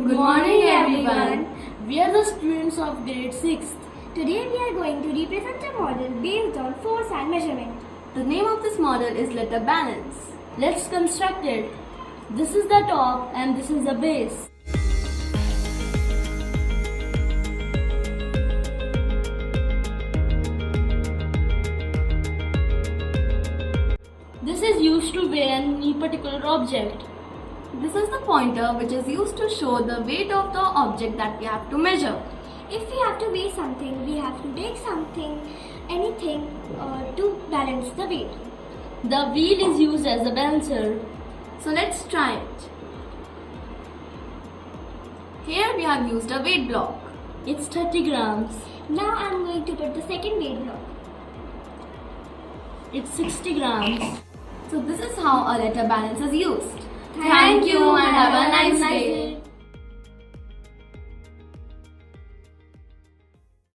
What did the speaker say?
Good morning everyone. We are the students of grade 6th. Today we are going to represent a model based on force and measurement. The name of this model is letter balance. Let's construct it. This is the top and this is the base. This is used to weigh any particular object. This is the pointer which is used to show the weight of the object that we have to measure. If we have to weigh something, we have to take anything to balance the weight. The wheel is used as a balancer. So let's try it. Here we have used a weight block. It's 30 grams. Now I am going to put the second weight block. It's 60 grams. So this is how a letter balance is used. Thank you and have a nice day.